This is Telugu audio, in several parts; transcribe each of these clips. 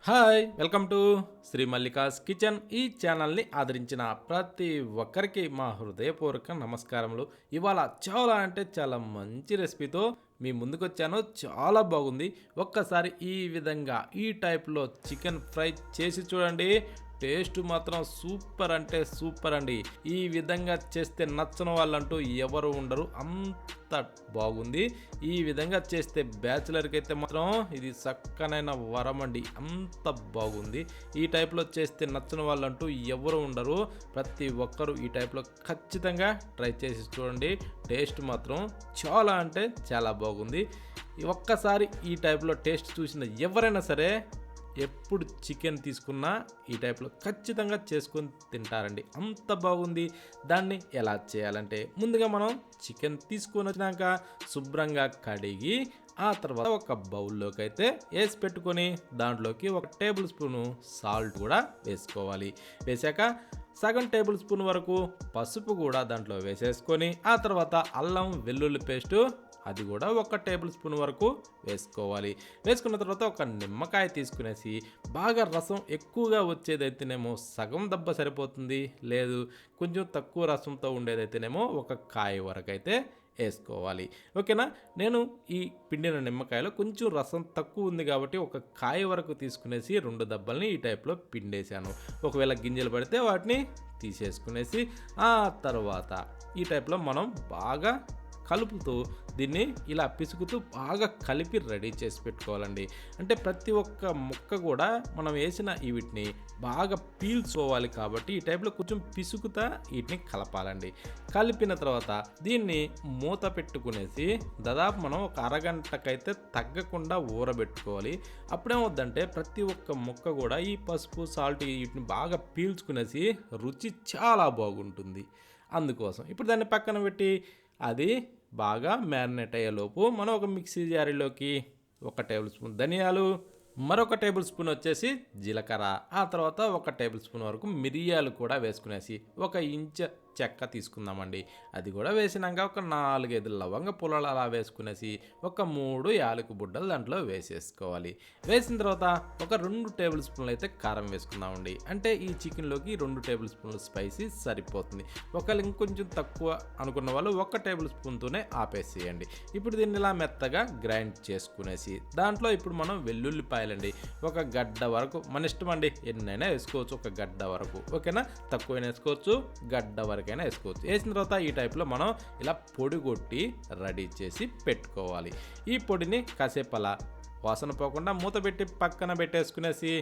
Hi welcome to Shri Mallika's kitchen. ఈ ఛానల్ని ఆదరించిన ప్రతి ఒక్కరికి మా హృదయపూర్వక నమస్కారములు. ఇవాళ చాలా అంటే చాలా మంచి రెసిపీతో మీ ముందుకు వచ్చాను. చాలా బాగుంది. ఒక్కసారి ఈ విధంగా ఈ టైప్లో చికెన్ ఫ్రై చేసి చూడండి. టేస్ట్ మాత్రం సూపర్ అంటే సూపర్ అండి. ఈ విధంగా చేస్తే నచ్చని వాళ్ళంటూ ఎవరు ఉండరు, అంత బాగుంది. ఈ విధంగా చేస్తే బ్యాచులర్కి అయితే మాత్రం ఇది చక్కనైన వరం అండి, అంత బాగుంది. ఈ టైప్లో చేస్తే నచ్చని వాళ్ళంటూ ఎవరు ఉండరు. ప్రతి ఒక్కరూ ఈ టైప్లో ఖచ్చితంగా ట్రై చేసి చూడండి. టేస్ట్ మాత్రం చాలా అంటే చాలా బాగుంది. ఒక్కసారి ఈ టైప్లో టేస్ట్ చూసిన ఎవరైనా సరే ఎప్పుడు చికెన్ తీసుకున్నా ఈ టైప్లో ఖచ్చితంగా చేసుకొని తింటారండి, అంత బాగుంది. దాన్ని ఎలా చేయాలంటే ముందుగా మనం చికెన్ తీసుకొని వచ్చినాక శుభ్రంగా కడిగి ఆ తర్వాత ఒక బౌల్లోకి అయితే వేసి పెట్టుకొని దాంట్లోకి ఒక టేబుల్ స్పూను సాల్ట్ కూడా వేసుకోవాలి. వేసాక సగం టేబుల్ స్పూన్ వరకు పసుపు కూడా దాంట్లో వేసేసుకొని ఆ తర్వాత అల్లం వెల్లుల్లి పేస్టు అది కూడా ఒక టేబుల్ స్పూన్ వరకు వేసుకోవాలి. వేసుకున్న తర్వాత ఒక నిమ్మకాయ తీసుకునేసి బాగా రసం ఎక్కువగా వచ్చేదైతేనేమో సగం దెబ్బ సరిపోతుంది, లేదు కొంచెం తక్కువ రసంతో ఉండేదైతేనేమో ఒక కాయ వరకు అయితే వేసుకోవాలి. ఓకేనా. నేను ఈ పిండిన నిమ్మకాయలో కొంచెం రసం తక్కువ ఉంది కాబట్టి ఒక కాయ వరకు తీసుకునేసి 2 దెబ్బల్ని ఈ టైప్లో పిండేశాను. ఒకవేళ గింజలు పడితే వాటిని తీసేసుకునేసి ఆ తర్వాత ఈ టైప్లో మనం బాగా కలుపుతూ దీన్ని ఇలా పిసుకుతూ బాగా కలిపి రెడీ చేసి పెట్టుకోవాలండి. అంటే ప్రతి ఒక్క ముక్క కూడా మనం వేసిన వీటిని బాగా పీల్చుకోవాలి కాబట్టి ఈ టైప్లో కొంచెం పిసుకుతా వీటిని కలపాలండి. కలిపిన తర్వాత దీన్ని మూత పెట్టుకునేసి దాదాపు మనం ఒక అరగంటకైతే తగ్గకుండా ఊరబెట్టుకోవాలి. అప్పుడేమవుద్దంటే ప్రతి ఒక్క ముక్క కూడా ఈ పసుపు సాల్ట్ వీటిని బాగా పీల్చుకునేసి రుచి చాలా బాగుంటుంది. అందుకోసం ఇప్పుడు దాన్ని పక్కన పెట్టి అది బాగా మ్యారినేట్ అయ్యేలోపు మనం ఒక మిక్సీ జారీలోకి 1 టేబుల్ స్పూన్ ధనియాలు, మరొక టేబుల్ స్పూన్ వచ్చేసి జీలకర్ర, ఆ తర్వాత 1 టేబుల్ స్పూన్ వరకు మిరియాలు కూడా వేసుకునేసి 1 ఇంచ్ చెక్క తీసుకుందామండి. అది కూడా వేసినాక ఒక 4-5 లవంగ పుల్లలు అలా వేసుకునేసి ఒక 3 యాలకు బుడ్డలు దాంట్లో వేసేసుకోవాలి. వేసిన తర్వాత ఒక 2 టేబుల్ స్పూన్లు అయితే కారం వేసుకుందామండి. అంటే ఈ చికెన్లోకి 2 టేబుల్ స్పూన్లు స్పైసీ సరిపోతుంది. ఒకవేళ ఇంకొంచెం తక్కువ అనుకున్న వాళ్ళు 1 టేబుల్ స్పూన్తోనే ఆపేసేయండి. ఇప్పుడు దీన్ని ఇలా మెత్తగా గ్రైండ్ చేసుకునేసి దాంట్లో ఇప్పుడు మనం వెల్లుల్లిపాయలండి ఒక గడ్డ వరకు, మన ఇష్టం అండి, ఎన్నైనా వేసుకోవచ్చు. ఒక గడ్డ వరకు, ఓకేనా. తక్కువైనా వేసుకోవచ్చు, గడ్డ వరకు వేసుకోవచ్చు. వేసిన తర్వాత ఈ టైప్లో మనం ఇలా పొడి కొట్టి రెడీ చేసి పెట్టుకోవాలి. ఈ పొడిని కాసేపు అలా వాసన పోకుండా మూత పెట్టి పక్కన పెట్టేసుకునేసి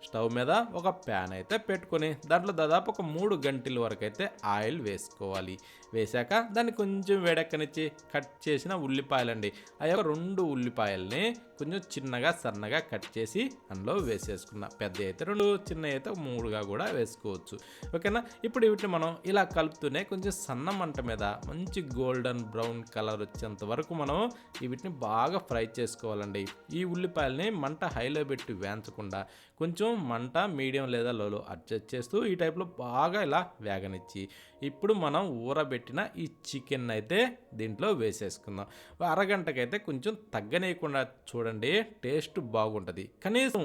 స్టవ్ మీద ఒక ప్యాన్ అయితే పెట్టుకొని దాంట్లో దాదాపు ఒక 3 గంటల వరకు అయితే ఆయిల్ వేసుకోవాలి. వేసాక దాన్ని కొంచెం వేడెక్కనిచ్చి కట్ చేసిన ఉల్లిపాయలండి, ఆ యొక్క 2 ఉల్లిపాయల్ని కొంచెం చిన్నగా సన్నగా కట్ చేసి అందులో వేసేసుకున్న. పెద్ద అయితే 2, చిన్న అయితే 3గా కూడా వేసుకోవచ్చు. ఓకేనా. ఇప్పుడు వీటిని మనం ఇలా కలుపుతూనే కొంచెం సన్న మంట మీద మంచి గోల్డెన్ బ్రౌన్ కలర్ వచ్చేంత వరకు మనం వీటిని బాగా ఫ్రై చేసుకోవాలండి. ఈ ఉల్లిపాయల్ని మంట హైలో పెట్టి వేయించకుండా కొంచెం మంట మీడియం లేదా లోలో అడ్జస్ట్ చేస్తూ ఈ టైప్లో బాగా ఇలా వేగనిచ్చి ఇప్పుడు మనం ఊరబెట్టిన ఈ చికెన్ అయితే దీంట్లో వేసేసుకుందాం. అరగంటకైతే కొంచెం తగ్గనీయకుండా చూడండి, టేస్ట్ బాగుంటుంది. కనీసం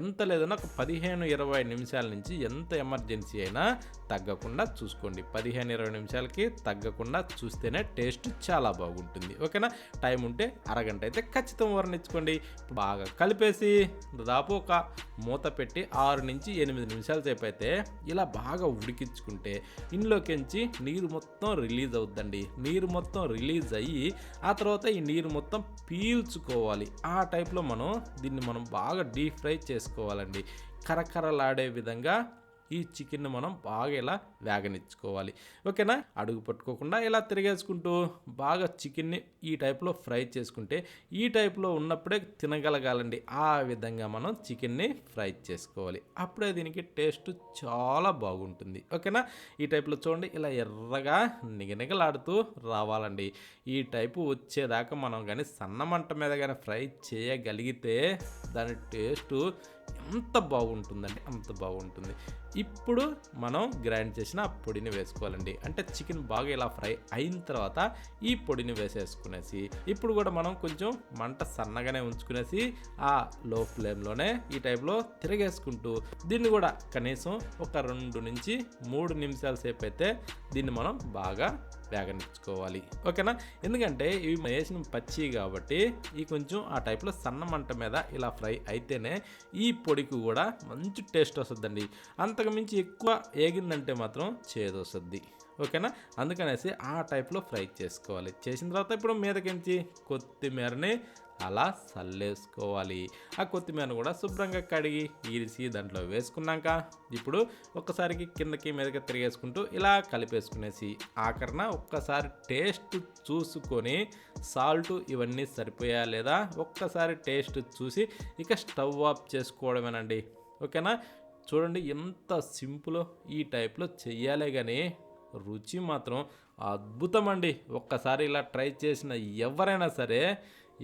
ఎంత లేదన్నా ఒక 15-20 నిమిషాల నుంచి, ఎంత ఎమర్జెన్సీ అయినా తగ్గకుండా చూసుకోండి. 15-20 నిమిషాలకి తగ్గకుండా చూస్తేనే టేస్ట్ చాలా బాగుంటుంది. ఓకేనా. టైం ఉంటే అరగంట అయితే ఖచ్చితంగా ఊరనిచ్చుకోండి. బాగా కలిపేసి దాదాపు ఒక మూత పెట్టి 6-8 నిమిషాల సేపు అయితే ఇలా బాగా ఉడికించుకుంటే ఇందులోకించి నీరు మొత్తం రిలీజ్ అవుద్దండి. నీరు మొత్తం రిలీజ్ అయ్యి ఆ తర్వాత ఈ నీరు మొత్తం పీల్చుకోవాలి. ఆ టైప్లో దీన్ని మనం బాగా డీప్ ఫ్రై చేసుకోవాలండి. కరకరలాడే విధంగా ఈ చికెన్ని మనం బాగా ఇలా వేగనిచ్చుకోవాలి. ఓకేనా. అడుగు పట్టుకోకుండా ఇలా తిరిగేసుకుంటూ బాగా చికెన్ని ఈ టైప్లో ఫ్రై చేసుకుంటే ఈ టైప్లో ఉన్నప్పుడే తినగలగాలండి. ఆ విధంగా మనం చికెన్ని ఫ్రై చేసుకోవాలి. అప్పుడే దీనికి టేస్ట్ చాలా బాగుంటుంది. ఓకేనా. ఈ టైప్లో చూడండి, ఇలా ఎర్రగా నిగనిగలాడుతూ రావాలండి. ఈ టైపు వచ్చేదాకా మనం కానీ సన్న మంట మీద కానీ ఫ్రై చేయగలిగితే దాని టేస్టు అంత బాగుంటుందండి, అంత బాగుంటుంది. ఇప్పుడు మనం గ్రైండ్ చేసిన ఆ పొడిని వేసుకోవాలండి. అంటే చికెన్ బాగా ఇలా ఫ్రై అయిన తర్వాత ఈ పొడిని వేసేసుకునేసి ఇప్పుడు కూడా మనం కొంచెం మంట సన్నగానే ఉంచుకునేసి ఆ లో ఫ్లేమ్లోనే ఈ టైప్లో తిరగేసుకుంటూ దీన్ని కూడా కనీసం ఒక 2 నుంచి 3 నిమిషాల సేపు అయితే దీన్ని మనం బాగా వేగనిచ్చుకోవాలి. ఓకేనా? ఎందుకంటే ఇవి వేసిన పచ్చి కాబట్టి ఈ కొంచెం ఆ టైప్లో సన్న మంట మీద ఇలా ఫ్రై అయితేనే ఈ పొడికి కూడా మంచి టేస్ట్ వస్తుందండి. అంతకు మించి ఎక్కువ ఏగిందంటే మాత్రం చేదు వస్తుంది. ఓకేనా? అందుకనేసి ఆ టైప్లో ఫ్రై చేసుకోవాలి. చేసిన తర్వాత ఇప్పుడు మీదకించి కొత్తిమీరని అలా చల్లేసుకోవాలి. ఆ కొత్తిమీరను కూడా శుభ్రంగా కడిగి ఈరిసి దాంట్లో వేసుకున్నాక ఇప్పుడు ఒక్కసారికి కిందకి మీదకి తిరిగేసుకుంటూ ఇలా కలిపేసుకునేసి ఆఖరణ ఒక్కసారి టేస్ట్ చూసుకొని సాల్ట్ ఇవన్నీ సరిపోయా లేదా ఒక్కసారి టేస్ట్ చూసి ఇక స్టవ్ ఆఫ్ చేసుకోవడమేనండి. ఓకేనా? చూడండి ఎంత సింపుల్. ఈ టైప్లో చెయ్యాలే కానీ రుచి మాత్రం అద్భుతం అండి. ఒక్కసారి ఇలా ట్రై చేసిన ఎవరైనా సరే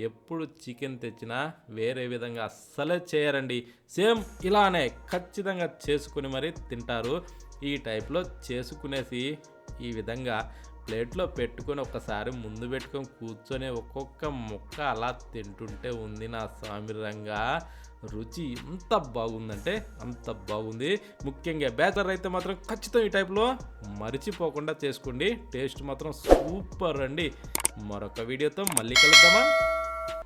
ఎప్పుడు చికెన్ తెచ్చినా వేరే విధంగా అస్సలే చేయరండి. సేమ్ ఇలానే ఖచ్చితంగా చేసుకుని మరీ తింటారు. ఈ టైప్లో చేసుకునేసి ఈ విధంగా ప్లేట్లో పెట్టుకొని ఒక్కసారి ముందు పెట్టుకొని కూర్చొని ఒక్కొక్క ముక్క అలా తింటుంటే ఉంది నా సామిరంగా. రుచి ఎంత బాగుందంటే అంత బాగుంది. ముఖ్యంగా బ్యాచలర్ అయితే మాత్రం ఖచ్చితంగా ఈ టైప్లో మరిచిపోకుండా చేసుకోండి. టేస్ట్ మాత్రం సూపర్ అండి. మరొక వీడియోతో మళ్ళీ కలుద్దామా?